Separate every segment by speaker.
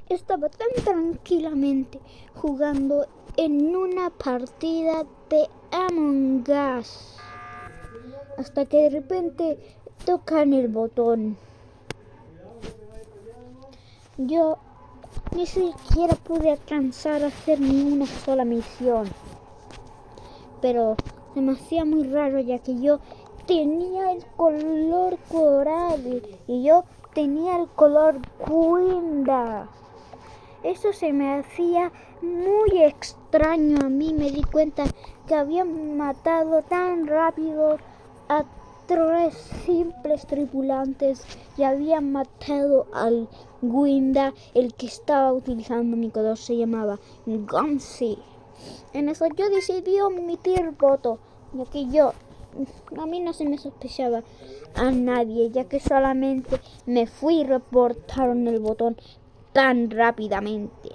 Speaker 1: estaba tan tranquilamente jugando en una partida de Among Us, hasta que de repente tocan el botón. Yo ni siquiera pude alcanzar a hacer ni una sola misión, pero se me hacía muy raro, ya que yo tenía el color coral y yo tenía el color Gwenda. Eso se me hacía muy extraño a mí. Me di cuenta que habían matado tan rápido a 3 simples tripulantes y habían matado al Gwenda, el que estaba utilizando mi color se llamaba Gumsy. En eso yo decidí omitir voto, ya que a mí no se me sospechaba a nadie, ya que solamente me fui y reportaron el botón tan rápidamente.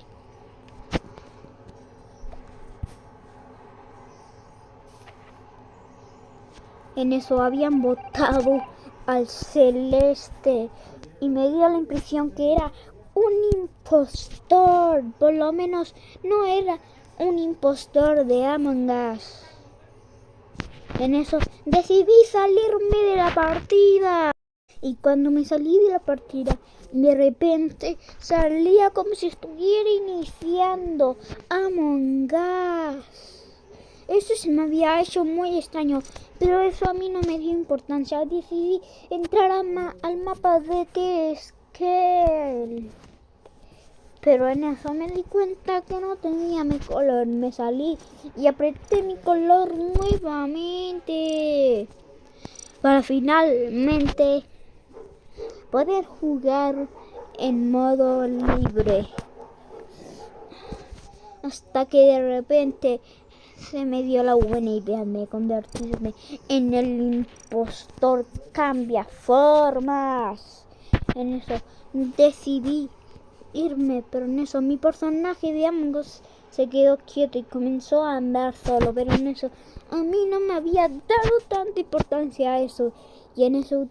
Speaker 1: En eso habían votado al celeste y me dio la impresión que era un impostor. Por lo menos no era un impostor de Among Us. En eso decidí salirme de la partida. Y cuando me salí de la partida, de repente salía como si estuviera iniciando Among Us. Eso se me había hecho muy extraño, pero eso a mí no me dio importancia. Decidí entrar al mapa de T-Scale. Pero en eso me di cuenta que no tenía mi color. Me salí y apreté mi color nuevamente para finalmente poder jugar en modo libre. Hasta que de repente se me dio la buena idea de convertirme en el impostor cambia formas. En eso decidí irme, pero en eso mi personaje de Among Us se quedó quieto y comenzó a andar solo, pero en eso a mí no me había dado tanta importancia a eso. Y en eso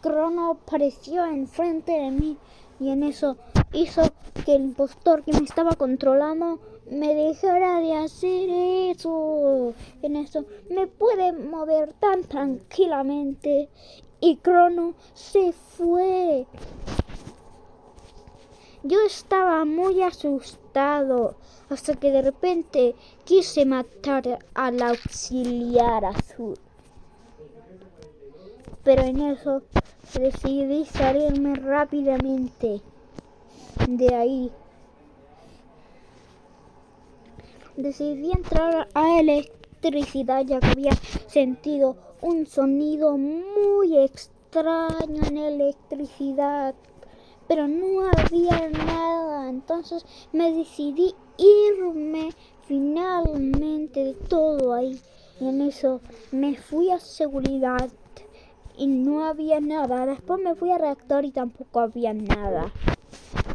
Speaker 1: Crono apareció enfrente de mí y en eso hizo que el impostor que me estaba controlando me dejara de hacer eso. En eso me pude mover tan tranquilamente y Crono se fue. Yo estaba muy asustado hasta que de repente quise matar al auxiliar azul. Pero en eso decidí salirme rápidamente de ahí. Decidí entrar a electricidad, ya que había sentido un sonido muy extraño en electricidad, pero no había nada. Entonces me decidí irme finalmente de todo ahí. Y en eso me fui a seguridad y no había nada. Después me fui a reactor y tampoco había nada.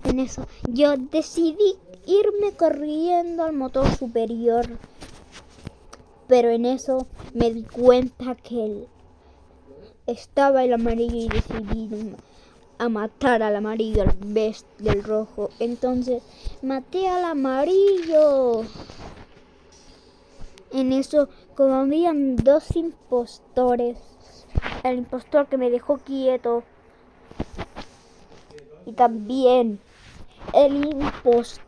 Speaker 1: En eso yo decidí irme corriendo al motor superior, pero en eso me di cuenta que estaba el amarillo y decidí a matar al amarillo en vez del rojo. Entonces maté al amarillo. En eso, como habían 2 impostores, el impostor que me dejó quieto y también el impostor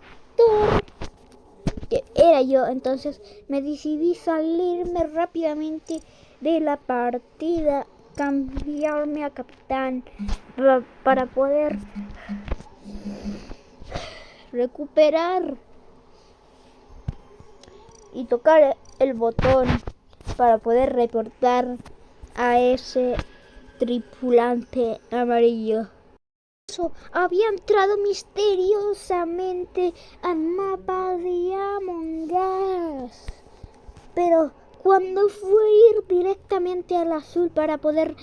Speaker 1: que era yo, entonces me decidí salirme rápidamente de la partida, cambiarme a capitán para poder recuperar y tocar el botón para poder reportar a ese tripulante amarillo. Había entrado misteriosamente al mapa de Among Us, pero cuando fue a ir directamente al azul para poder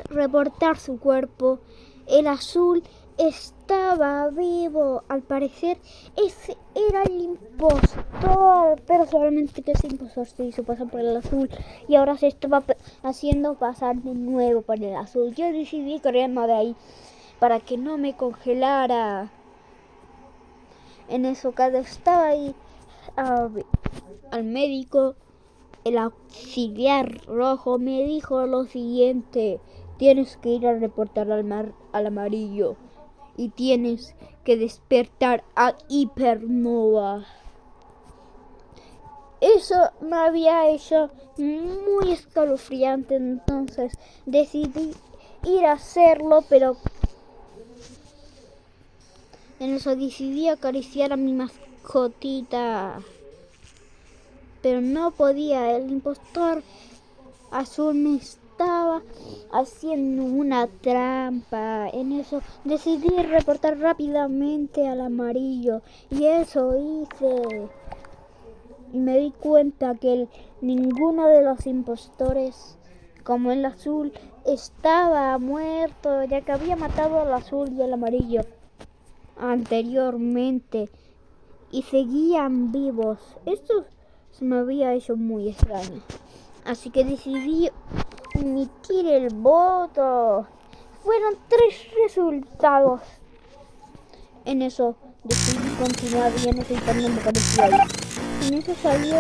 Speaker 1: reportar su cuerpo, el azul estaba vivo. Al parecer ese era el impostor, pero solamente que ese impostor se hizo pasar por el azul y ahora se estaba haciendo pasar de nuevo por el azul. Yo decidí correrme de ahí para que no me congelara. En eso, cuando estaba ahí al médico, el auxiliar rojo me dijo lo siguiente: tienes que ir a reportar al amarillo y tienes que despertar a Hipernova. Eso me había hecho muy escalofriante, entonces decidí ir a hacerlo, pero en eso decidí acariciar a mi mascotita. Pero no podía, el impostor azul me estaba haciendo una trampa. En eso decidí reportar rápidamente al amarillo y eso hice. Y me di cuenta que ninguno de los impostores, como el azul, estaba muerto, ya que había matado al azul y al amarillo anteriormente y seguían vivos. Esto se me había hecho muy extraño. Así que decidí emitir el voto. Fueron 3 resultados. En eso decidí continuar y en eso también me pareció ahí. En eso salió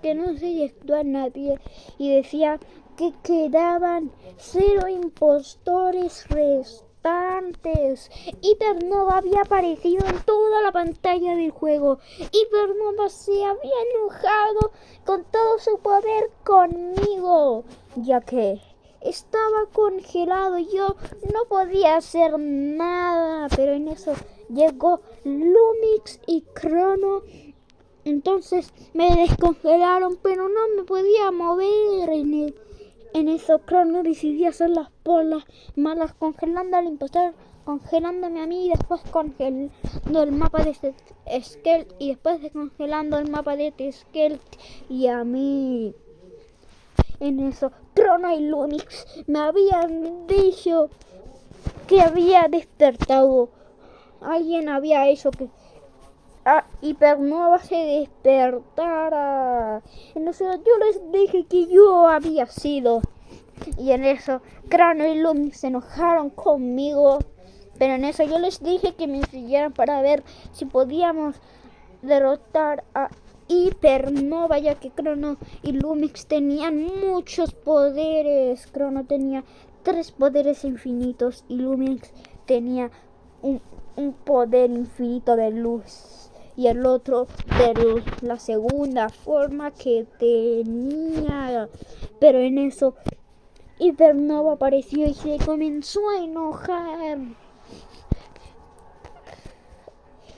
Speaker 1: que no se llegó a nadie y decía que quedaban 0 impostores restantes. Hipernova había aparecido en toda la pantalla del juego. Hipernova se había enojado con todo su poder conmigo, ya que estaba congelado y yo no podía hacer nada. Pero en eso llegó Lumix y Crono. Entonces me descongelaron, pero no me podía mover. En eso Crono decidió hacer las bolas malas, congelando al impostor, congelándome a mí y después congelando el mapa de Skelt y después descongelando el mapa de Skelt y a mí. En eso Crono y Lumix me habían dicho que había despertado. Alguien había hecho que Hipernova se despertara. En eso yo les dije que yo había sido. Y en eso Crono y Lumix se enojaron conmigo. Pero en eso yo les dije que me siguieran para ver si podíamos derrotar a Hipernova, ya que Crono y Lumix tenían muchos poderes. Crono tenía 3 poderes infinitos y Lumix tenía un poder infinito de luz. Y el otro de la segunda forma que tenía. Pero en eso Hipernova apareció y se comenzó a enojar.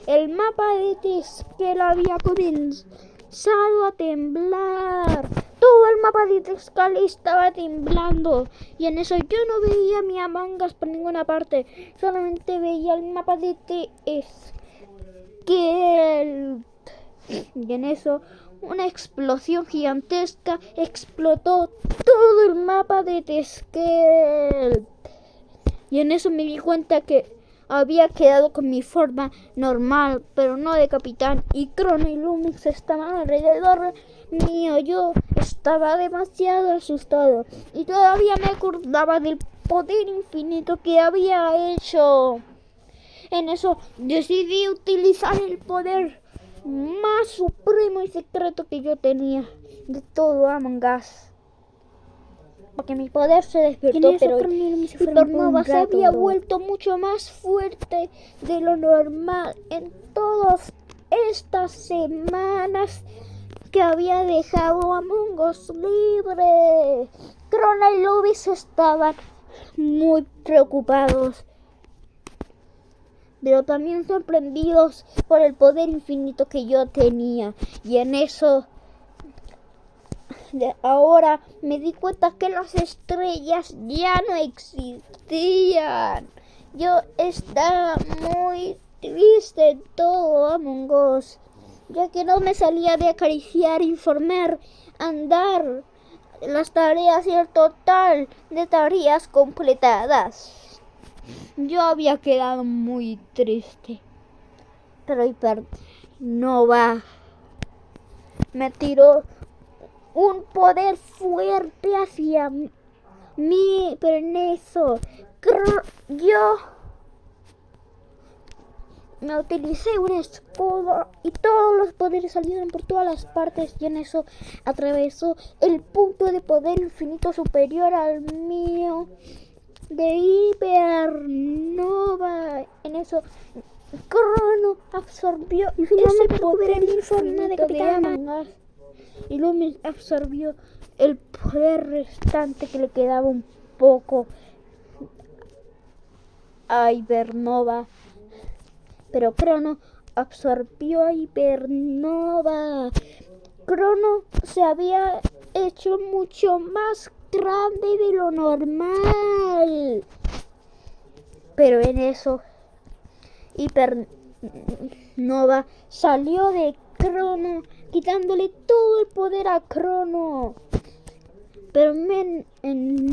Speaker 1: El mapa de Teskel había comenzado a temblar. Todo el mapa de Teskel estaba temblando. Y en eso yo no veía mi Among Us por ninguna parte. Solamente veía el mapa de Teskel. Y en eso una explosión gigantesca explotó todo el mapa de Teskel. Y en eso me di cuenta que había quedado con mi forma normal, pero no de capitán. Y Crono y Lumix estaban alrededor mío. Yo estaba demasiado asustado. Y todavía me acordaba del poder infinito que había hecho. En eso decidí utilizar el poder más supremo y secreto que yo tenía de todo Among Us. Porque mi poder se despertó, pero Hipernova se había vuelto mucho más fuerte de lo normal en todas estas semanas que había dejado a Among Us libre. Crono y Lumix estaban muy preocupados, pero también sorprendidos por el poder infinito que yo tenía. Y en eso ahora me di cuenta que las estrellas ya no existían. Yo estaba muy triste en todo Among Us, ya que no me salía de acariciar, informar, andar, las tareas y el total de tareas completadas. Yo había quedado muy triste, pero Hipernova me tiró un poder fuerte hacia mí, pero en eso yo me utilicé un escudo y todos los poderes salieron por todas las partes y en eso atravesó el punto de poder infinito superior al mío de hipernova. En eso Crono absorbió
Speaker 2: y finalmente
Speaker 1: ese poder
Speaker 2: recuperé mi forma de
Speaker 1: infinito de
Speaker 2: Capitán
Speaker 1: Among Us y Lumix absorbió el poder restante que le quedaba un poco a Hipernova. Pero Crono absorbió a Hipernova. Crono se había hecho mucho más grande de lo normal. Pero en eso Hipernova salió de Crono, quitándole todo el poder a Crono. Pero en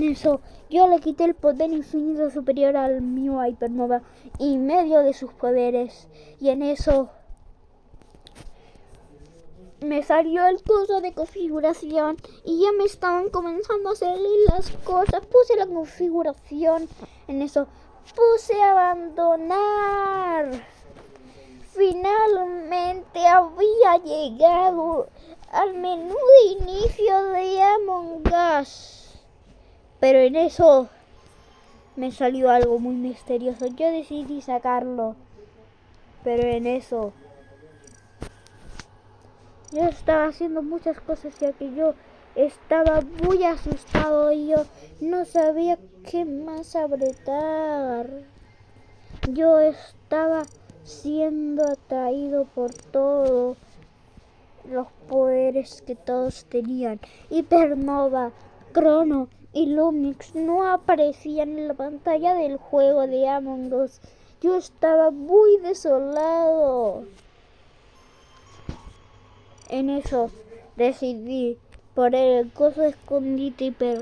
Speaker 1: eso yo le quité el poder infinito superior al mío a Hipernova y medio de sus poderes. Y en eso me salió el coso de configuración y ya me estaban comenzando a salir las cosas. Puse la configuración, en eso puse abandonar. Finalmente había llegado al menú de inicio de Among Us. Pero en eso me salió algo muy misterioso. Yo decidí sacarlo. Pero en eso yo estaba haciendo muchas cosas ya que yo estaba muy asustado y yo no sabía qué más apretar. Yo estaba siendo atraído por todos los poderes que todos tenían. Hipernova, Crono y Lumix no aparecían en la pantalla del juego de Among Us. Yo estaba muy desolado. En eso decidí poner el coso de escondite, pero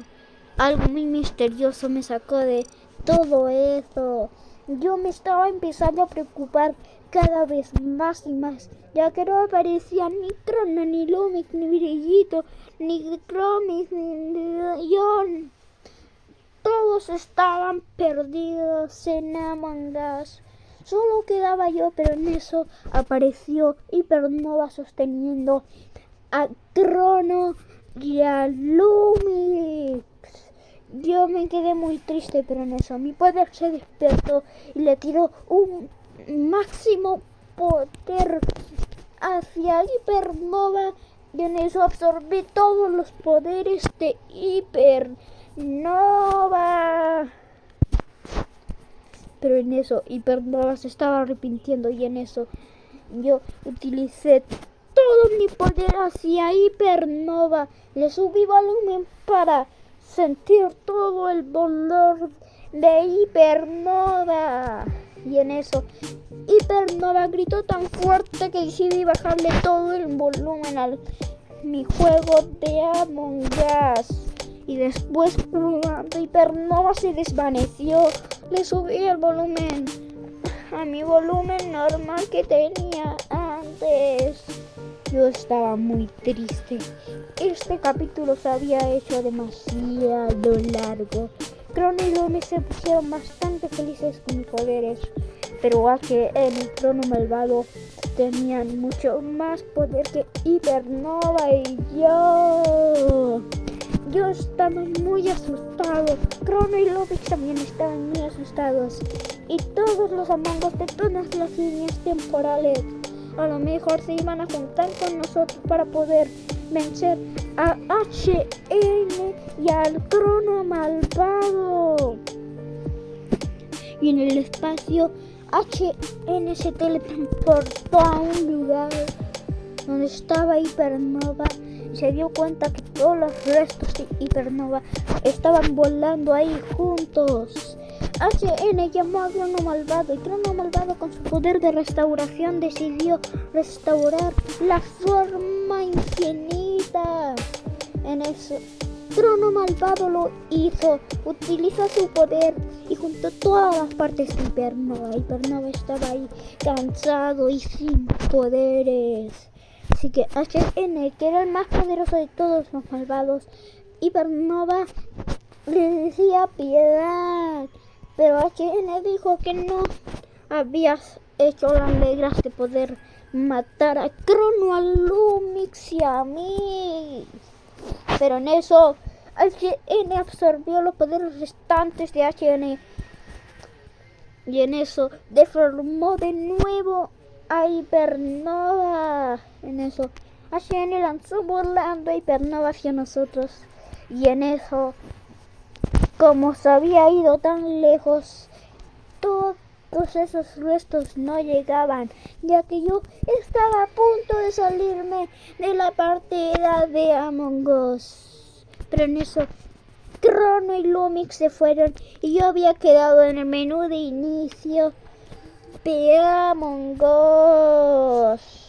Speaker 1: algo muy misterioso me sacó de todo eso. Yo me estaba empezando a preocupar cada vez más y más, ya que no aparecía ni Crono, ni Lumix, ni Brillito, ni Cromis, ni John. Todos estaban perdidos en Among Us. Solo quedaba yo, pero en eso apareció Hipernova sosteniendo a Crono y a Lumix. Yo me quedé muy triste, pero en eso mi poder se despertó y le tiró un máximo poder hacia Hipernova. Y en eso absorbí todos los poderes de Hipernova. Pero en eso Hipernova se estaba arrepintiendo y en eso yo utilicé todo mi poder hacia Hipernova. Le subí volumen para sentir todo el dolor de Hipernova. Y en eso Hipernova gritó tan fuerte que decidí bajarle todo el volumen a mi juego de Among Us. Y después cuando Hipernova se desvaneció, le subí el volumen a mi volumen normal que tenía antes. Yo estaba muy triste. Este capítulo se había hecho demasiado largo. Crono y Lumix se pusieron bastante felices con mis poderes, pero HN y Crono malvado tenían mucho más poder que Hipernova y yo. Yo estaba muy asustado. Crono y Lumix también estaban muy asustados. Y todos los Among Us de todas las líneas temporales a lo mejor se iban a juntar con nosotros para poder vencer a HN y al Crono malvado. Y en el espacio HN se teletransportó a un lugar donde estaba Hipernova. Se dio cuenta que todos los restos de Hipernova estaban volando ahí juntos. HN llamó a Crono malvado y Crono malvado con su poder de restauración decidió restaurar la forma infinita. En eso Crono malvado lo hizo, utilizó su poder y juntó todas las partes de Hipernova. Hipernova estaba ahí cansado y sin poderes. Así que HN, que era el más poderoso de todos los malvados, Hipernova le decía piedad. Pero HN dijo que no había hecho las reglas de poder matar a Crono, a Lumix y a mí. Pero en eso HN absorbió los poderes restantes de HN. Y en eso deformó de nuevo a Hypernova. En eso HN lanzó volando a Hypernova hacia nosotros. Y en eso, como se había ido tan lejos, todos esos restos no llegaban, ya que yo estaba a punto de salirme de la partida de Among Us. Pero en eso Crono y Lumix se fueron y yo había quedado en el menú de inicio de Among Us.